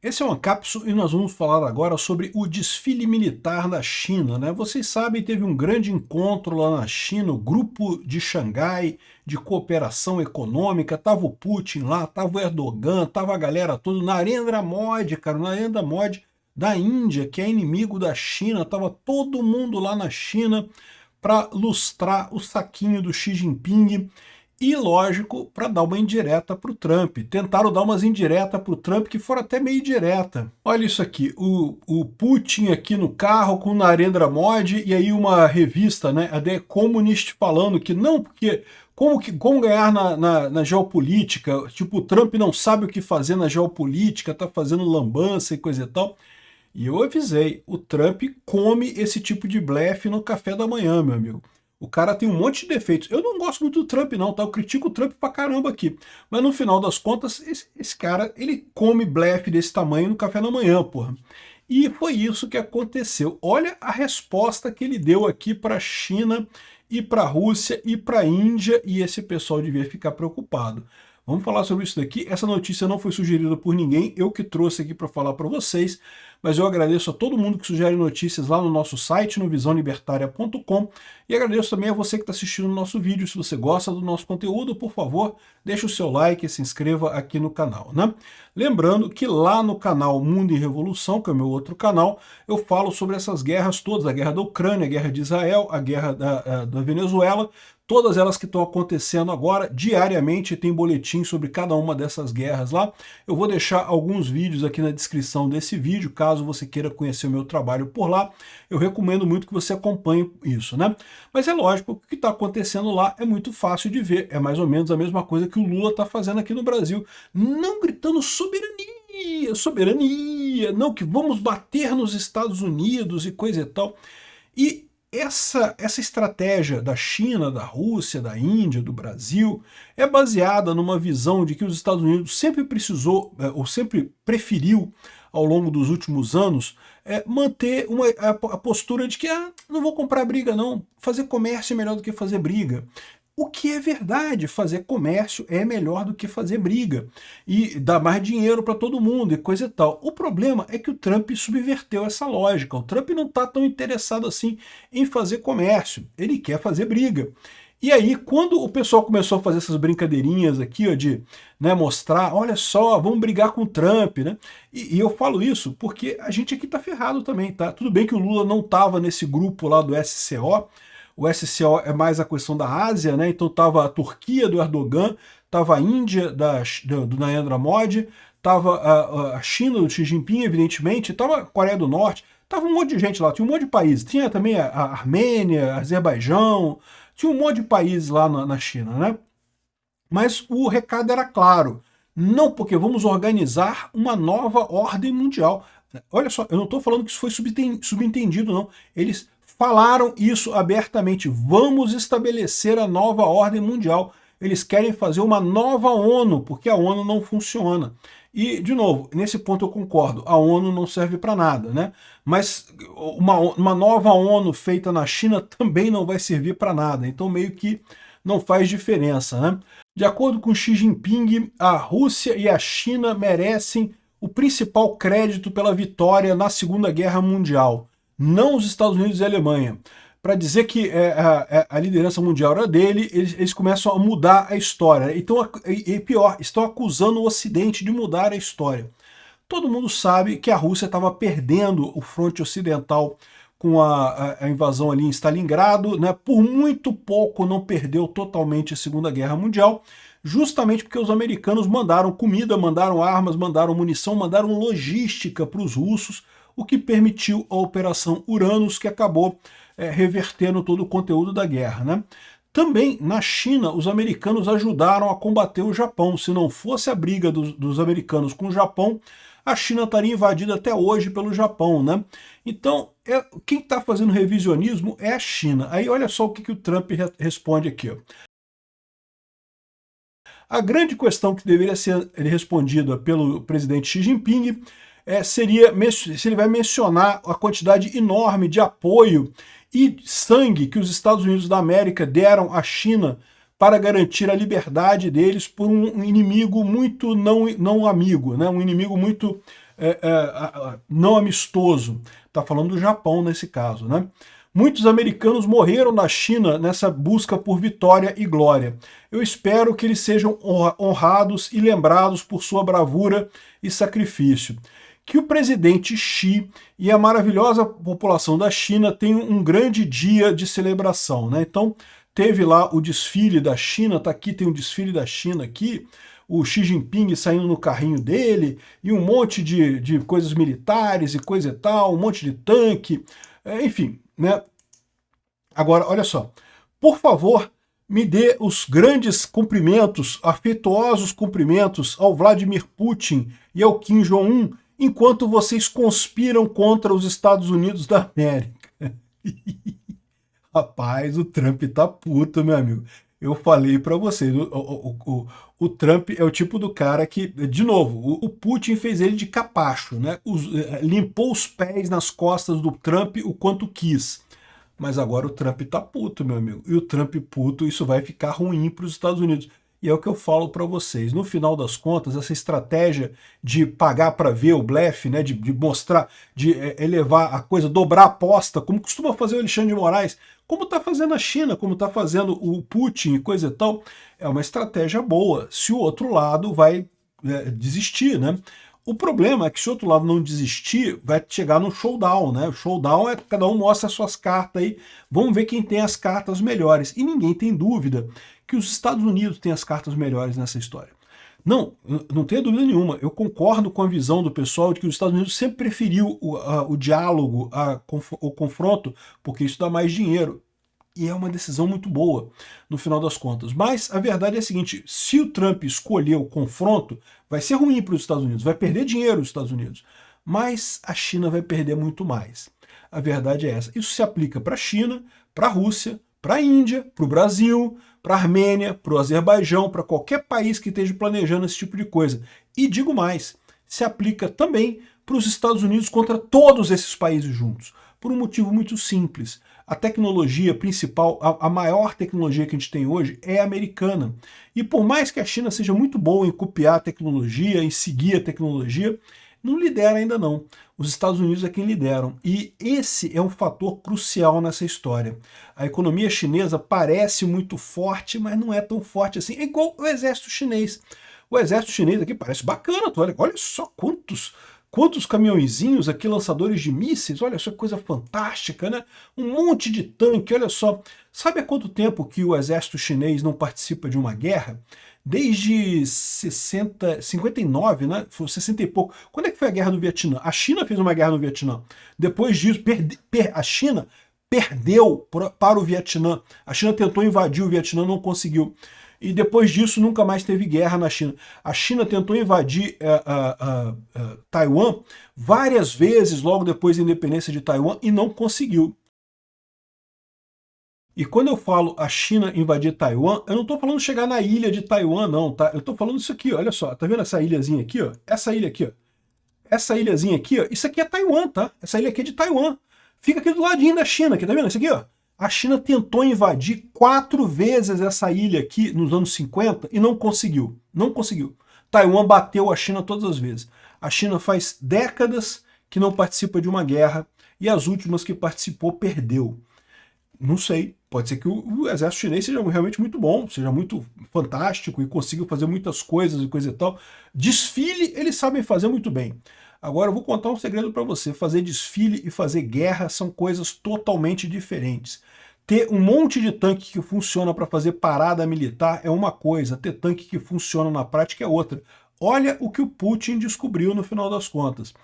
Esse é uma cápsula e nós vamos falar agora sobre o desfile militar da China, né? Vocês sabem, teve um grande encontro lá na China, o Grupo de Xangai de Cooperação Econômica, tava o Putin lá, tava o Erdogan, tava a galera toda, Narendra Modi, cara, o Narendra Modi da Índia, que é inimigo da China, tava todo mundo lá na China para lustrar o saquinho do Xi Jinping. E, lógico, para dar uma indireta para o Trump. Tentaram dar umas indiretas para o Trump que foram até meio direta. Olha isso aqui, o Putin aqui no carro com o Narendra Modi e aí uma revista, né, a The Economist, falando que não, porque como ganhar na geopolítica, tipo, o Trump não sabe o que fazer na geopolítica, tá fazendo lambança e coisa e tal. E eu avisei, o Trump come esse tipo de blefe no café da manhã, meu amigo. O cara tem um monte de defeitos. Eu não gosto muito do Trump, não, tá? Eu critico o Trump pra caramba aqui. Mas no final das contas, esse cara, ele come blefe desse tamanho no café da manhã, porra. E foi isso que aconteceu. Olha a resposta que ele deu aqui para a China e para a Rússia e para a Índia, e esse pessoal devia ficar preocupado. Vamos falar sobre isso daqui. Essa notícia não foi sugerida por ninguém, eu que trouxe aqui para falar para vocês, mas eu agradeço a todo mundo que sugere notícias lá no nosso site, no visãolibertaria.com, e agradeço também a você que está assistindo o nosso vídeo. Se você gosta do nosso conteúdo, por favor, deixe o seu like e se inscreva aqui no canal, né? Lembrando que lá no canal Mundo em Revolução, que é o meu outro canal, eu falo sobre essas guerras todas, a guerra da Ucrânia, a guerra de Israel, a guerra da Venezuela, todas elas que estão acontecendo agora. Diariamente tem boletim sobre cada uma dessas guerras lá. Eu vou deixar alguns vídeos aqui na descrição desse vídeo, caso você queira conhecer o meu trabalho por lá. Eu recomendo muito que você acompanhe isso, né? Mas é lógico que o que está acontecendo lá é muito fácil de ver. É mais ou menos a mesma coisa que o Lula está fazendo aqui no Brasil. Não gritando soberania, soberania, não, que vamos bater nos Estados Unidos e coisa e tal. E essa estratégia da China, da Rússia, da Índia, do Brasil, é baseada numa visão de que os Estados Unidos sempre precisou, ou sempre preferiu, ao longo dos últimos anos, manter a postura de que não vou comprar briga não, fazer comércio é melhor do que fazer briga. O que é verdade, fazer comércio é melhor do que fazer briga. E dá mais dinheiro para todo mundo e coisa e tal. O problema é que o Trump subverteu essa lógica. O Trump não está tão interessado assim em fazer comércio. Ele quer fazer briga. E aí, quando o pessoal começou a fazer essas brincadeirinhas aqui, ó, de, né, mostrar, olha só, vamos brigar com o Trump, né? E eu falo isso porque a gente aqui tá ferrado também, tá? Tudo bem que o Lula não estava nesse grupo lá do SCO. O SCO é mais a questão da Ásia, né? Então estava a Turquia do Erdogan, estava a Índia do Narendra Modi, estava a China do Xi Jinping, evidentemente, estava a Coreia do Norte, estava um monte de gente lá, tinha um monte de países. Tinha também a Armênia, Azerbaijão, tinha um monte de países lá na China, né? Mas o recado era claro, não, porque vamos organizar uma nova ordem mundial. Olha só, eu não estou falando que isso foi subentendido, não. Eles falaram isso abertamente. Vamos estabelecer a nova ordem mundial. Eles querem fazer uma nova ONU, porque a ONU não funciona. E, de novo, nesse ponto eu concordo, a ONU não serve para nada, né? Mas uma nova ONU feita na China também não vai servir para nada. Então, meio que não faz diferença, né? De acordo com Xi Jinping, a Rússia e a China merecem o principal crédito pela vitória na Segunda Guerra Mundial, não os Estados Unidos e a Alemanha. Para dizer que a liderança mundial era dele, eles começam a mudar a história. Então, e pior, estão acusando o Ocidente de mudar a história. Todo mundo sabe que a Rússia estava perdendo o fronte ocidental com a invasão ali em Stalingrado, né? Por muito pouco não perdeu totalmente a Segunda Guerra Mundial, justamente porque os americanos mandaram comida, mandaram armas, mandaram munição, mandaram logística para os russos, o que permitiu a Operação Uranus, que acabou revertendo todo o conteúdo da guerra, né? Também na China, os americanos ajudaram a combater o Japão. Se não fosse a briga dos americanos com o Japão, a China estaria invadida até hoje pelo Japão, né? Então, quem está fazendo revisionismo é a China. Aí olha só o que o Trump responde aqui, ó. A grande questão que deveria ser respondida pelo presidente Xi Jinping seria se ele vai mencionar a quantidade enorme de apoio e sangue que os Estados Unidos da América deram à China para garantir a liberdade deles por um inimigo muito não amigo, né? Um inimigo muito não amistoso. Está falando do Japão nesse caso, né? Muitos americanos morreram na China nessa busca por vitória e glória. Eu espero que eles sejam honrados e lembrados por sua bravura e sacrifício. Que o presidente Xi e a maravilhosa população da China tenham um grande dia de celebração, né? Então, teve lá o desfile da China, tá aqui, tem um desfile da China aqui, o Xi Jinping saindo no carrinho dele, e um monte de coisas militares e coisa e tal, um monte de tanque, enfim, né? Agora, olha só, por favor, me dê os grandes cumprimentos, afetuosos cumprimentos ao Vladimir Putin e ao Kim Jong-un, enquanto vocês conspiram contra os Estados Unidos da América. Rapaz, o Trump tá puto, meu amigo. Eu falei para vocês, o Trump é o tipo do cara que, de novo, o Putin fez ele de capacho, né? Limpou os pés nas costas do Trump o quanto quis. Mas agora o Trump tá puto, meu amigo. E o Trump puto, isso vai ficar ruim para os Estados Unidos. E é o que eu falo para vocês. No final das contas, essa estratégia de pagar para ver o blefe, né, de mostrar, de elevar a coisa, dobrar a aposta, como costuma fazer o Alexandre de Moraes, como está fazendo a China, como está fazendo o Putin e coisa e tal, é uma estratégia boa, se o outro lado vai desistir, né? O problema é que se o outro lado não desistir, vai chegar no showdown, né? O showdown é cada um mostra as suas cartas aí, vamos ver quem tem as cartas melhores. E ninguém tem dúvida que os Estados Unidos têm as cartas melhores nessa história. Não, não tenho dúvida nenhuma. Eu concordo com a visão do pessoal de que os Estados Unidos sempre preferiu o diálogo, o confronto, porque isso dá mais dinheiro. E é uma decisão muito boa, no final das contas. Mas a verdade é a seguinte, se o Trump escolher o confronto, vai ser ruim para os Estados Unidos, vai perder dinheiro os Estados Unidos. Mas a China vai perder muito mais. A verdade é essa. Isso se aplica para a China, para a Rússia, para a Índia, para o Brasil, para a Armênia, para o Azerbaijão, para qualquer país que esteja planejando esse tipo de coisa. E digo mais, se aplica também para os Estados Unidos contra todos esses países juntos, por um motivo muito simples. A tecnologia principal, a maior tecnologia que a gente tem hoje é americana. E por mais que a China seja muito boa em copiar a tecnologia, em seguir a tecnologia, não lidera ainda não. Os Estados Unidos é quem lideram. E esse é um fator crucial nessa história. A economia chinesa parece muito forte, mas não é tão forte assim. É igual o exército chinês. O exército chinês aqui parece bacana. Olha só quantos caminhõezinhos aqui, lançadores de mísseis, olha só que coisa fantástica, né? Um monte de tanque, olha só. Sabe há quanto tempo que o exército chinês não participa de uma guerra? Desde 59, né? Foi 60 e pouco. Quando é que foi a guerra do Vietnã? A China fez uma guerra no Vietnã. Depois disso, a China perdeu para o Vietnã. A China tentou invadir o Vietnã, não conseguiu. E depois disso nunca mais teve guerra na China. A China tentou invadir Taiwan várias vezes logo depois da independência de Taiwan e não conseguiu. E quando eu falo a China invadir Taiwan, eu não estou falando chegar na ilha de Taiwan, não, tá? Eu estou falando isso aqui, ó, olha só, tá vendo essa ilhazinha aqui, ó? Essa ilha aqui, ó. Essa ilhazinha aqui, ó, isso aqui é Taiwan, tá? Essa ilha aqui é de Taiwan. Fica aqui do ladinho da China, aqui, tá vendo? Isso aqui, ó. A China tentou invadir 4 vezes essa ilha aqui nos anos 50 e não conseguiu. Não conseguiu. Taiwan bateu a China todas as vezes. A China faz décadas que não participa de uma guerra e as últimas que participou perdeu. Não sei, pode ser que o exército chinês seja realmente muito bom, seja muito fantástico e consiga fazer muitas coisas e coisa e tal. Desfile eles sabem fazer muito bem. Agora eu vou contar um segredo para você, fazer desfile e fazer guerra são coisas totalmente diferentes. Ter um monte de tanque que funciona para fazer parada militar é uma coisa, ter tanque que funciona na prática é outra. Olha o que o Putin descobriu no final das contas.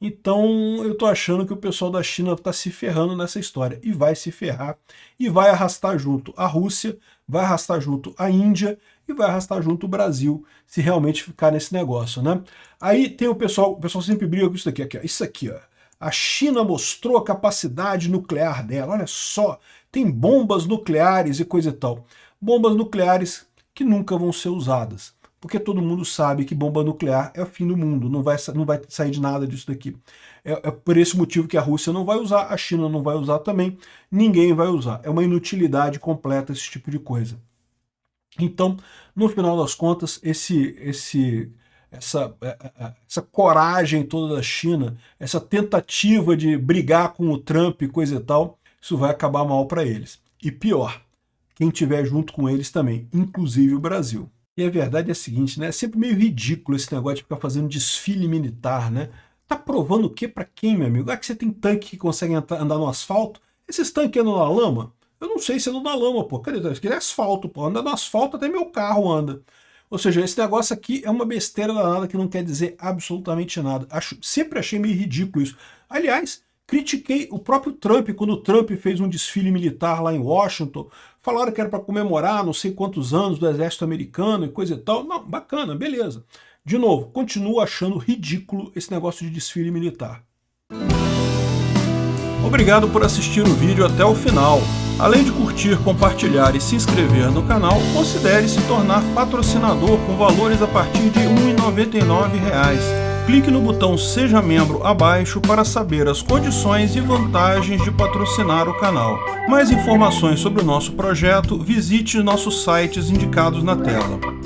Então eu tô achando que o pessoal da China está se ferrando nessa história e vai se ferrar e vai arrastar junto a Rússia, vai arrastar junto a Índia e vai arrastar junto o Brasil se realmente ficar nesse negócio, né? Aí tem o pessoal sempre briga com isso aqui, ó, isso aqui, ó. A China mostrou a capacidade nuclear dela, olha só, tem bombas nucleares e coisa e tal. Bombas nucleares que nunca vão ser usadas. Porque todo mundo sabe que bomba nuclear é o fim do mundo, não vai sair de nada disso daqui. É por esse motivo que a Rússia não vai usar, a China não vai usar também, ninguém vai usar. É uma inutilidade completa esse tipo de coisa. Então, no final das contas, essa coragem toda da China, essa tentativa de brigar com o Trump e coisa e tal, isso vai acabar mal para eles. E pior, quem estiver junto com eles também, inclusive o Brasil. E a verdade é a seguinte, né? É sempre meio ridículo esse negócio de ficar fazendo desfile militar, né? Tá provando o quê para quem, meu amigo? Ah, que você tem tanque que consegue andar no asfalto? Esses tanques andam na lama? Eu não sei se andam na lama, pô. Cadê? Isso aqui é asfalto, pô. Anda no asfalto, até meu carro anda. Ou seja, esse negócio aqui é uma besteira danada que não quer dizer absolutamente nada. Sempre achei meio ridículo isso. Aliás, critiquei o próprio Trump, quando o Trump fez um desfile militar lá em Washington. Falaram que era para comemorar não sei quantos anos do exército americano e coisa e tal. Não, bacana, beleza. De novo, continuo achando ridículo esse negócio de desfile militar. Obrigado por assistir o vídeo até o final. Além de curtir, compartilhar e se inscrever no canal, considere se tornar patrocinador com valores a partir de R$ 1,99. Clique no botão Seja Membro abaixo para saber as condições e vantagens de patrocinar o canal. Mais informações sobre o nosso projeto, visite nossos sites indicados na tela.